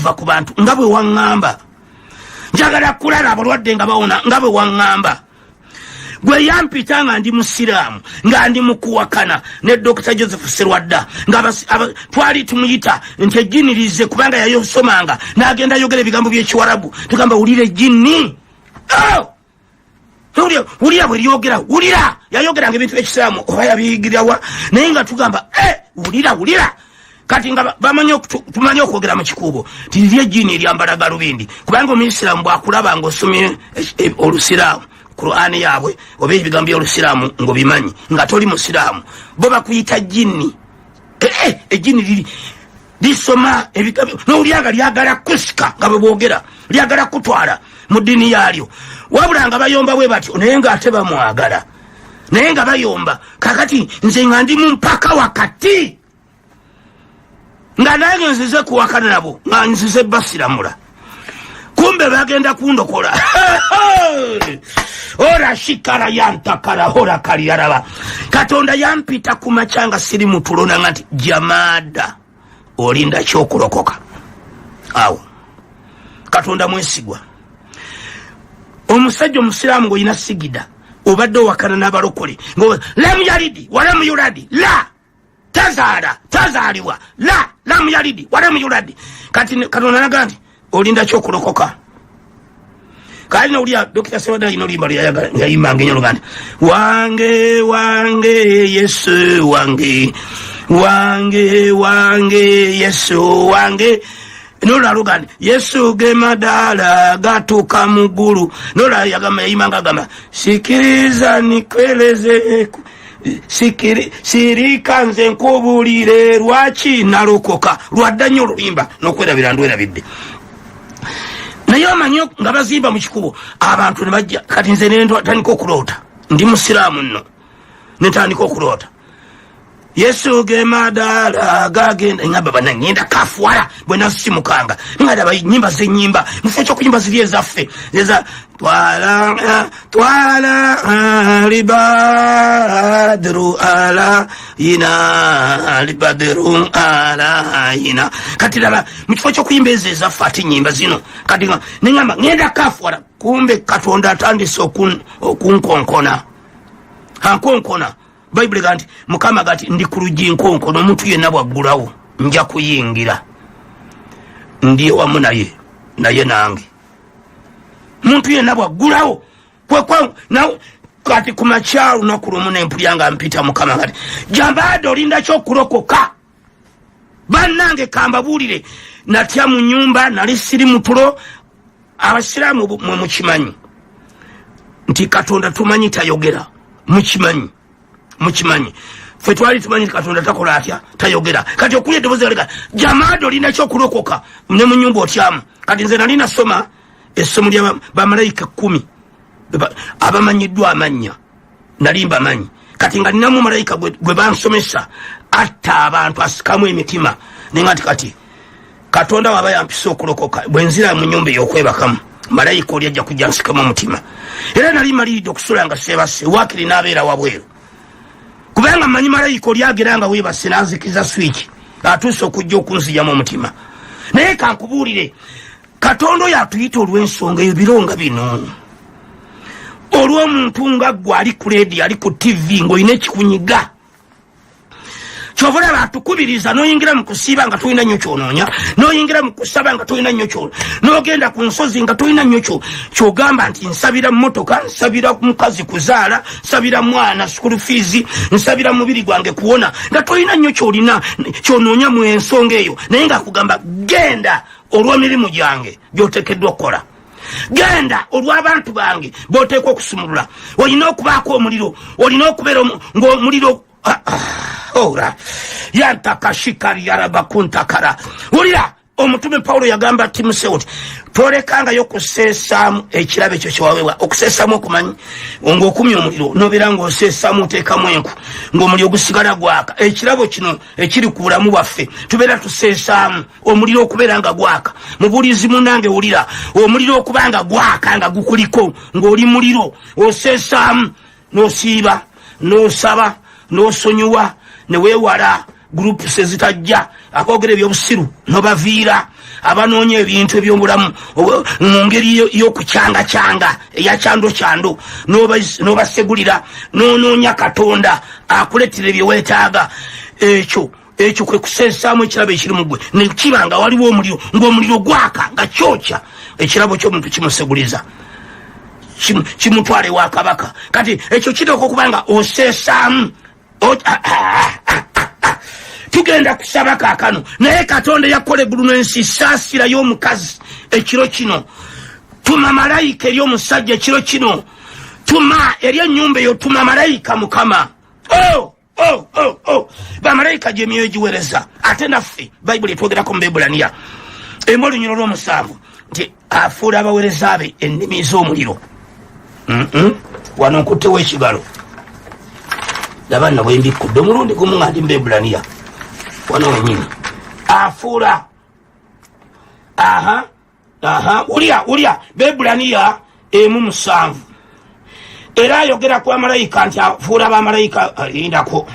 okuva ku bantu nga bwe waŋŋamba njagala kulala abalwadde nga bawona nga bwe waŋŋamba gwe yampita nga ndi musiraamu nga ndi mukuwakana ne Dr. Joseph Serwadda nga twali tumuyita nti ejjinirize kubanga yayosomanga n'agenda yogera ebigambo by'Ekiwarabu tugamba wulira ejjinni wulira bwe lyogera wulira yayogeranga ebintu by'ekisiraamu oba yabiyigirawa naye nga tugamba wulira kati nga tumanye okwogera mu kikuubo tiriri ejjinni eryambala galubindi kubanga omuyisiraamu bw'akulaba ng'osomye olusiraamu Qur'ani yaabwe oba ebigambo by'olusiraamu ng'obimanyi nga toli musiraamu bo bakuyita jjinni ejjinni lisoma ebigambo n'olyanga lyagala kusika nga bwe boogera lyagala kutwala mu ddiini yaalyo wabula nga bayomba bwe batyo naye ng'ate bamwagala naye nga bayomba kakati nze nga ndi mu mpaka wakati nga nange nzize kuwakana nabo nga nzize basiramula kumbe bagenda kundokola ora shikara yantakara ora kaliyaraba Katonda yampita ku machanga siri mutulona ngati jamada olinda kyokulokoka awo Katonda mwesigwa omusajja omusiraamu ng'olina sigida obadde owakana n'abalokole lamu yalidi walamu yuladi la tazaaliwa lamu yalidi walamu yuladi kati Katonda naga nti olinda kyokulokoka kali na ulia Dr. Serwadda ino limba yayimanga enyo luganda wange Yesu wange Yesu wange nola luganda Yesu ge madala gatuka mugulu nola yagamba yayimanga gamba sikiriza nikweleze sirika nze nkubulire lwaki nalokoka lwaddanyo oluyimba n'okwerabira ndwerabidde naye omanyi nga bazimba mu kikubo abantu ne bajja kati nze netandika okuloota ndi musiraamu nno netandika okuloota Yesu ge madala gagenda ngamba bana ngenda kafuala bwe nasimukanga ngada bayinyimba zenyimba mufo kyokuyimba ziri ezaffe eza twala libadru ala ina kati laba mufo kyokuyimba ezaffe ati nyimba zino kati ngamba ngenda kafuala kumbe Katonda atandise okunkonkona hankonkona Bible ganti mukama gati ndi kuluji nkonko n'omuntu yenna bwaggulawo nja kuyingira ndi wamu naye nange muntu yenna bwaggulawo kati kumakyalo nakulumu n'empulya mpita mukama gati jambadde olinda kyokulokoka bannange kambabuulire natya mu nyumba nali siri mutulo abasiraamu mwe mukimanyi nti Katonda tumanyi tayogera mukimanyi ffe twali tumanyi Katonda takola atya tayogera kati okulya eddoboozi galega jamaado olina kyokulokoka ne mu nnyumba otyamu kati nze nali nasoma essomo lya bamalayika 10 abamanyiddwa amannya nali mbamanyi kati nga ninamu malayika gwe bansomesa atta abantu asikamu emitima nenga nti kati Katonda waba yampisa okulokoka bwe nzira mu nnyumba ey'okwebakamu malayika oli ajja kujja nsikamu omutima era nali maliridde okusula nga seebase waakiri n'abeera wabweru kubanga manyi malayika olyageranga weebase n'azikiza swiki atuuse okujja okunzijamu omutima naye kankubuulire Katonda oyo atuyita olw'ensonga ebironga bino olw'omuntu nga ggwe ali ku leedi ali ku TV ng'olina ekikunyiga kyovulaba atukubiriza n'oyingira mu kusiiba nga tolina nnyo kyonoonya n'oyingira mu kusaba nga tolina nnyo kyo n'ogenda ku nsozi nga tolina nnyo kyogamba nti nsabira mmotoka nsabira mukazi kuzaala nsabira mwana school fees nsabira mubiri gwange kuwona nga tolina nnyo kyolina kyonoonya mu ensonga eyo naye nga kugamba genda olw'emirimu gyange gy'oteekeddwa okukola genda olw'abantu bange b'oteekwa okusumulula olina okubaako omuliro olina okubeera ng'omuliro ora yantaka shikari yarabakuntakara ulira omutume Paulo yagamba Timotheo tolekanga yokusesamu ekirabe ekyo kyawewa okusesamu okumanyi ng'okumya omuliro nobeera ng'osesamu oteekamu enku ng'omuliro gusigala gwaka ekirabo kino ekiri ku bulamu bwaffe tubeera tusesamu omuliro okubeera nga gwaka mubulizi munange ulira omuliro okubanga gwaka nga gukuliko ng'oli muliro osesamu n'osiiba n'osaba n'osonyiwa ne weewala group sezitajja akoogera ebyobusiru nobaviira abanoonya ebintu eby'obulamu mu ngeri y'okucyanga eya kyando n'obasegulira n'onoonya Katonda akuletera bye weetaaga. Ekyo kwe kusensaamu ekirabo ekiri mu ggwe ne kiba nga waliwo omuliro ng'omuliro gwaka nga kyokya ekirabo ky'omuntu kimuseguliza kimutwale wa kabaka. Kati ekyo kiteeka okuba nga oseesaamu. Tugenda kusaba kaakano naye Katonda yakola eggulu n'ensi saasirayo omukazi ekiro kino. Tuma malayika eri omusajja ekiro kino. Tuma eri ennyumba eyo, tuma malayika Mukama. Bamalayika gy'emyoyo giwereza. Ate naffe Bayibuli etwogerako mu Beebulaniya olunyiro lw'omusanvu nti afuula abawereza be ennimi z'omuliro. Wano nkuttewo ekigalo. Laba nno bwe mbikkudde omulundi gumu nga ndi mu Beebulaniya wano wenyini. Afuula ulya Beebulaniya 1:7 era ayogera ku bamalayika nti afuula abamalayika alindako